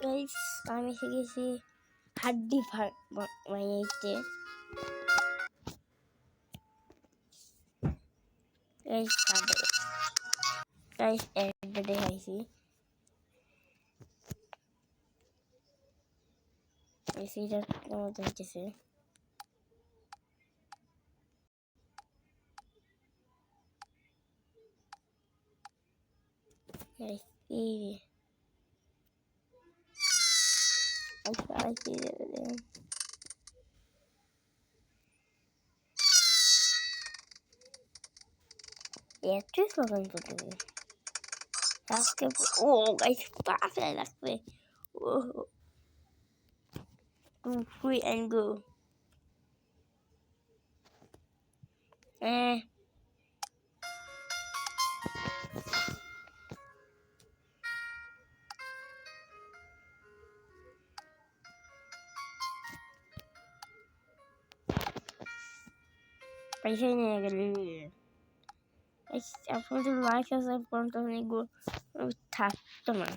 Guys আমি শিখেছি হাড্ডি বানাইতে। গাইস একটা দেখাইছি, এইটা কেমন হইতেছে। গাইস এই এত স্লোগান করতেছে আজকে। ও গাইস পাশে লাগবে। ও free and go. Paisa niya gali. আপনাদের লাইক আছে পর্যন্ত অনেকগুলো থাকতো না।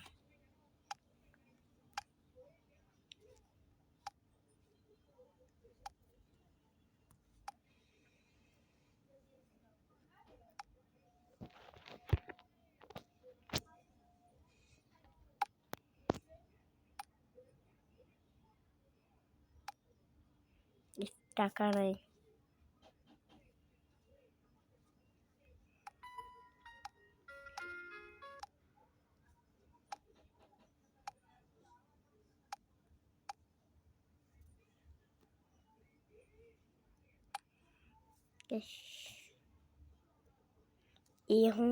টাকা নাই। এখন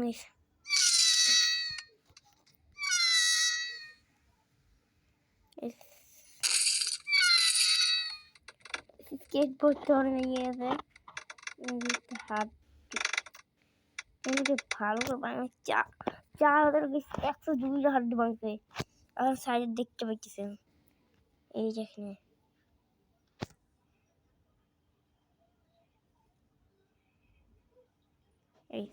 স্কেটবোর্ড ধরে নিয়ে গেছে হাত ভালো করে বানানো। চার হাজার 102 হাত ভাঙছে। আর সাইডে দেখতে পাইতেছেন এই যেখানে এই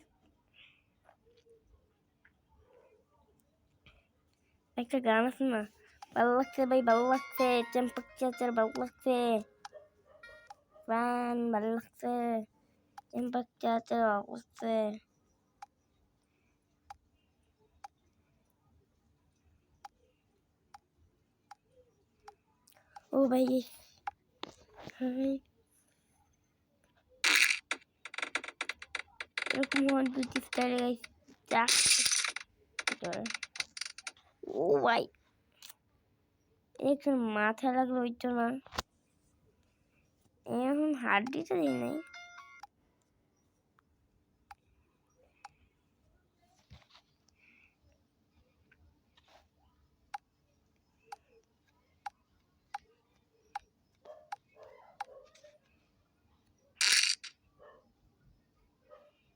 একটা গান আছে না, ভালো লাগছে ভাই, ভালো লাগছে, চেম্পক চাচার ভালো লাগছে, প্রাণ ভালো লাগছে, চেম্পক চাচার ভালো লাগছে। ও ভাই এরকম দুটি স্টাইলে ও ভাই একটু মাথা লাগলো ওইটা না, এখন হাড্ডিটা দিই নাই।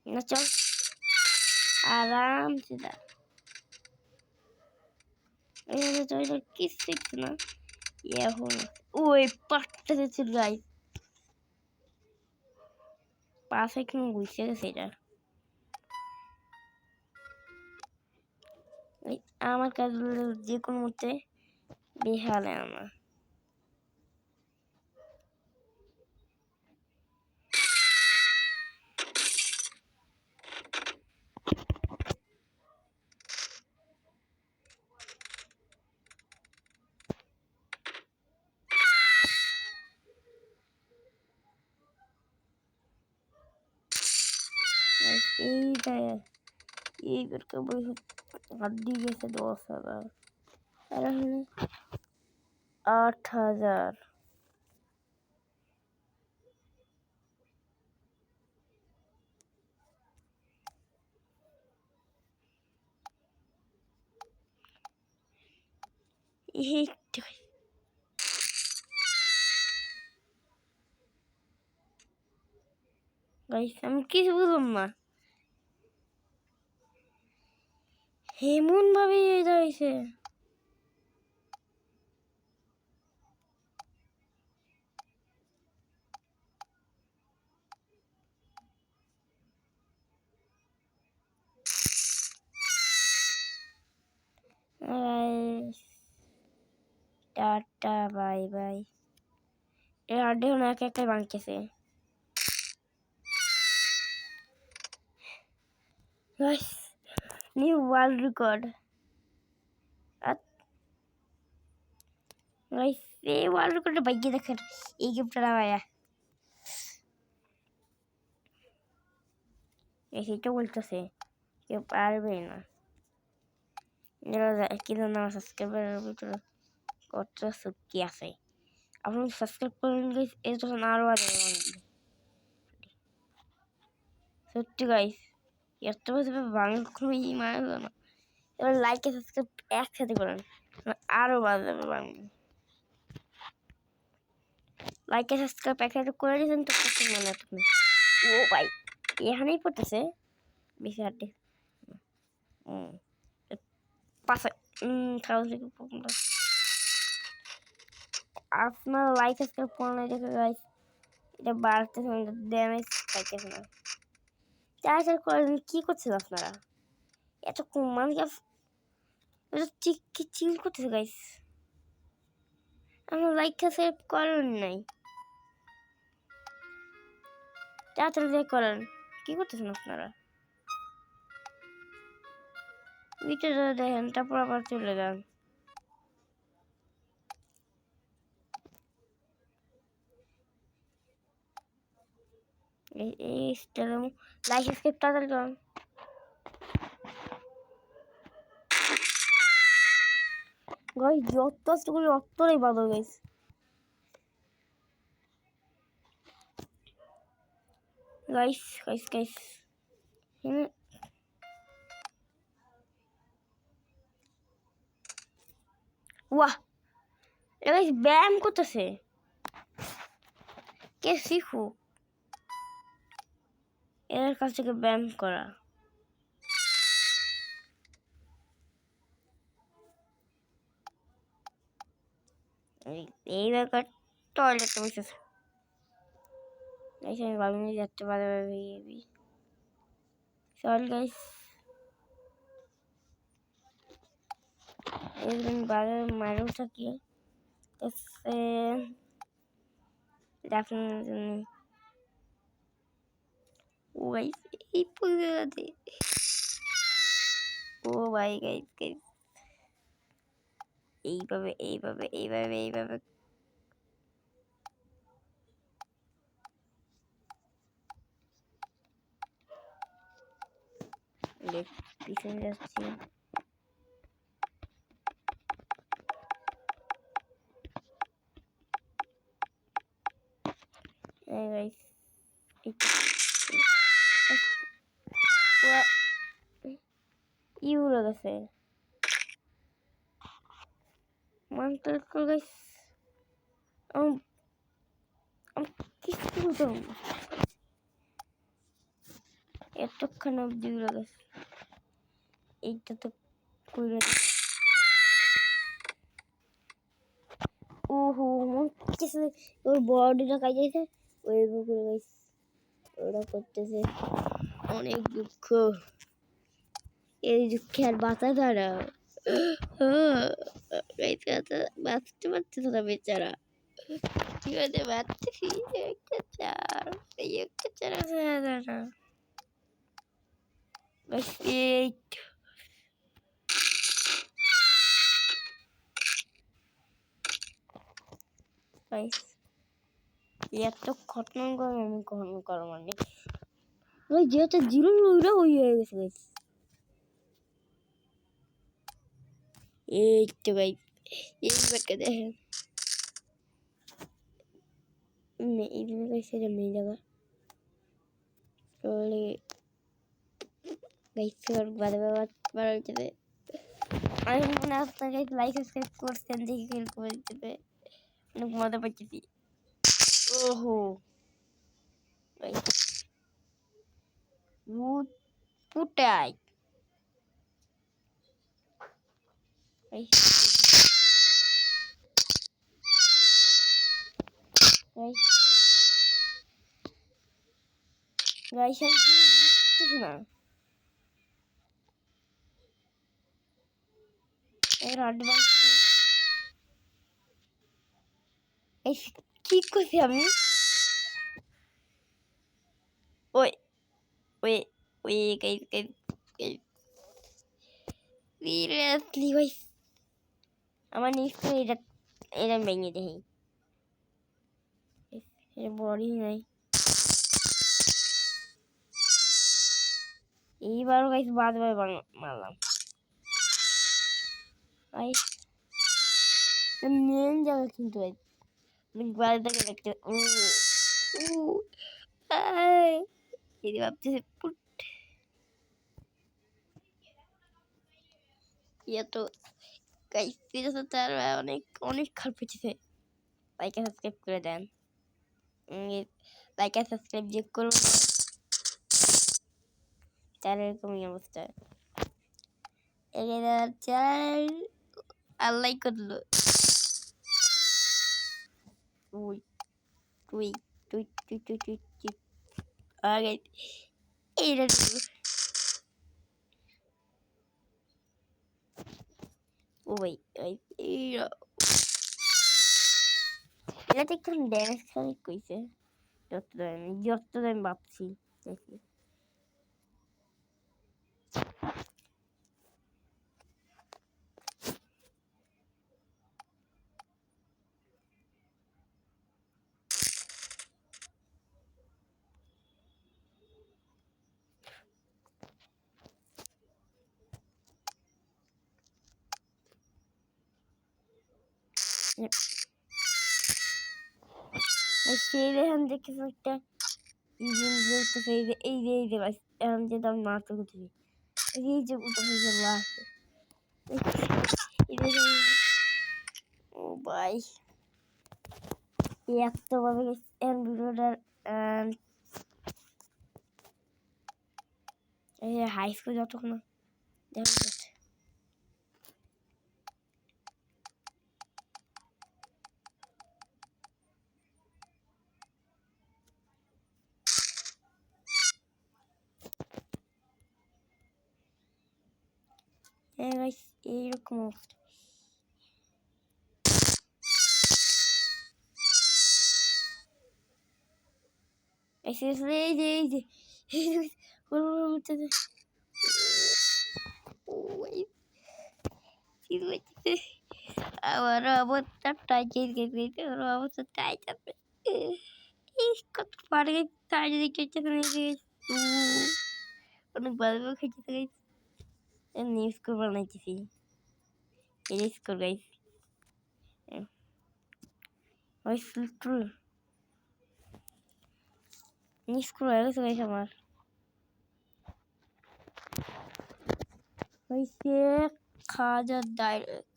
না চল आराम से जा। ये तो इधर किस सिक्स ना ये हो ओए पट्टे से चल गाइस पास एक में घुसे গেছে এটা। আমার কাজগুলো যে কোনো মুহূর্তে বেহালে আমার। এই করকে বই হাড্ডি গেছে 10,000 আর 8,000। গাইস আমি কিছু বুঝলাম না, এমন ভাবে এটা হয়েছে। Tata bye bye. এই হাড্ডি এখন এক একটাই ভাঙতেছে। Guys new world record. Guys এই ওয়ার্ল্ড রেকর্ডটা ভাগ্যে দেখেন এই গেমটা ভাইয়া। সেটা বলতেছে কেউ পারবে না। কিন্তু না সাবস্ক্রাইবারের ভিতরে কত শক্তি আছে। আপনি সাবস্ক্রাইব করেন গাইস, এর তখন আরো আগে সত্যি গাইস এত ভাবে বাংলা খুবই মারবে না। এবার লাইক আর সাবস্ক্রাইব একসাথে করেন আরো বাজবে বাংলা। লাইক আর সাবস্ক্রাইব একসাথে করে দিয়েছেন তো কিছু মনে তুমি। ও ভাই এখানেই পড়তেছে বেশি হাড্ডি। পাশে আপনার লাইক সাবস্ক্রাইব করলে দেখে গাইস এটা বাড়তেছে না, ড্যামেজ পাইতেছে না। চার্জার করেন কি করছেন আপনারা? এত মানে চিল করতেছে গাইস। আমার লাইক সাবস্ক্রাইব করেন নাই, তাড়াতাড়ি করেন। কি করতেছেন আপনারা? ভিডিওটা দেখেন তারপর আবার চলে যান। এই স্টাইলে লাইক সাবস্ক্রাইব তাড়াতাড়ি করেন। গাইস যত আসলে অতটাই ভালো গাইস। গাইস গাইস গাইস ওয়াহ গাইস ব্যায়াম করতেছে কে শিখু এর কাছ থেকে ব্যায়াম করা। এই ব্যাপার টয়লেটে বসেছে। গাইস আমি ভাবিনি যাচ্ছে বাদে বেবি সরি গাইস। একদিন বাদে মারেও থাকি দেখেন ও গাইস এই পড়ে ও ভাই গাইস গাইস এইভাবে এইভাবে এইভাবে এইভাবে পিছনে যাচ্ছি। গাইস ইউরো গেছে মান্টাল গাইস কিছু বলতে এতক্ষণ অব্দি উড়ে গেছে। এইটা তো করে ওহো কিছু ওর বডিটা কাজেছে ওই বুকুর গাইস ওরা করতেছে অনেক দুঃখ। এই দুঃখে আর বাঁচা দাঁড়া বাঁচতে পারতেছে না বেচারা। ঠিক আছে বাঁচতেছি একটা চার এই একটা চার আছে দাঁড়া এই গাইস এত খতম করে আমি কখনো করো মানে ওই যেটা জিরো ওইটা ওই হয়ে গেছে গাইস। এই তো গাইস এইবারটা দেখেন এইভাবে গাইস এটা মেয়ে জায়গা চলে গাইস ওর বাদে বার হয়ে যাবে। আমি মনে হয় আপনাকে লাইক সাবস্ক্রাইব করছেন দেখে খেল করে দেবে অনেক মজা পাচ্ছি। ওহো পুটাই গাইস বুঝতেছি না এর অ্যাডভান্স এই কি করছি আমি? ওই ওই ওই guys guys guys seriously guys আমার নিশ্চয় এটা ভেঙে দেই এর বডি নাই এইবার গাইস বাদবার মারলাম আই মেন জায়গা কিন্তু গাইস বাড়িটাকে দেখতে ও আই এই ভাবতেছে পুট ইয়ে তো গাইস সিরিয়াসলি তার অনেক অনেক খারাপ হয়েছে লাইক আর সাবস্ক্রাইব করে দেন লাইক আর সাবস্ক্রাইব যে করুন তার এরকমই অবস্থা এখানে চার আল্লাহ করলো তুই তুই তুই তুই তুই তুই তুই আগে এইটা ও ভাই এটা একটু ড্যামেজ খালি কইছে যতটা আমি ভাবছি দেখি সেই এখান থেকে একটা ইঞ্জিন বলতেছে এই যে এখন যেটা আমি মারতে করতেছি এই যে উঠে লাস্ট ও ভাই একটা ভাবে এখন ভিডিওটার হাই স্কুল যতক্ষণ না দেখা যাচ্ছে এইরকম অবস্থা আমার অবস্থা টাইটের গেছে ওর অবস্থা টাইট আছে কত পারে তাই যদি কেটে অনেক ভালো খেতে গেছে নিউজ করে বানাইতেছি এই স্কোর গাইস ওই ট্রু নিউজ করে হয়ে গেছে গাইস আমার হয়েছে খাজা ডাইরেক্ট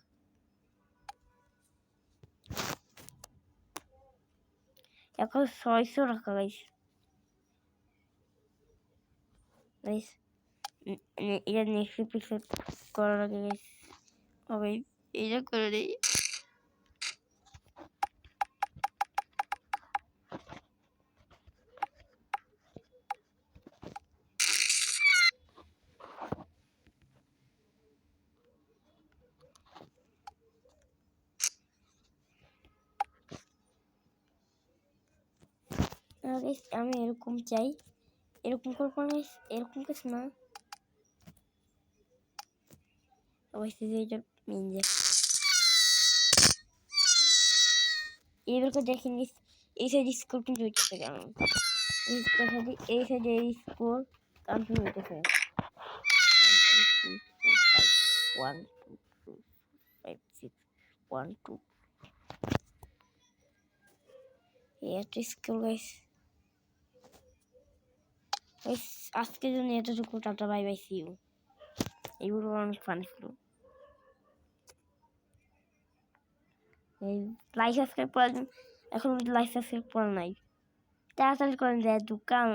এখন 600 টাকা গাইস গাইস এটা নেক্সট এপিসোড করার আগে গাইস হবে এটা করে দিই আমি এরকম চাই এরকম করবো না এরকম কিছু না অবশ্যই এটা মিনজে এইবার করে দেখেন এই সাইড স্কোর কিন্তু হইতেছে কেমন এই সাইডে এই স্কোর কন্টিনিউ হইতেছে 1 2 3 4 5 6 1 2 এটা স্কোর গাইস আজকের জন্য এতটুকু tata bye bye see you এইগুলো অনেক ফান ছিল লাইক সাবস্ক্রাইব করেন এখন লাইক সাবস্ক্রাইব করেন নাই তাড়াতাড়ি করেন যায় দোকান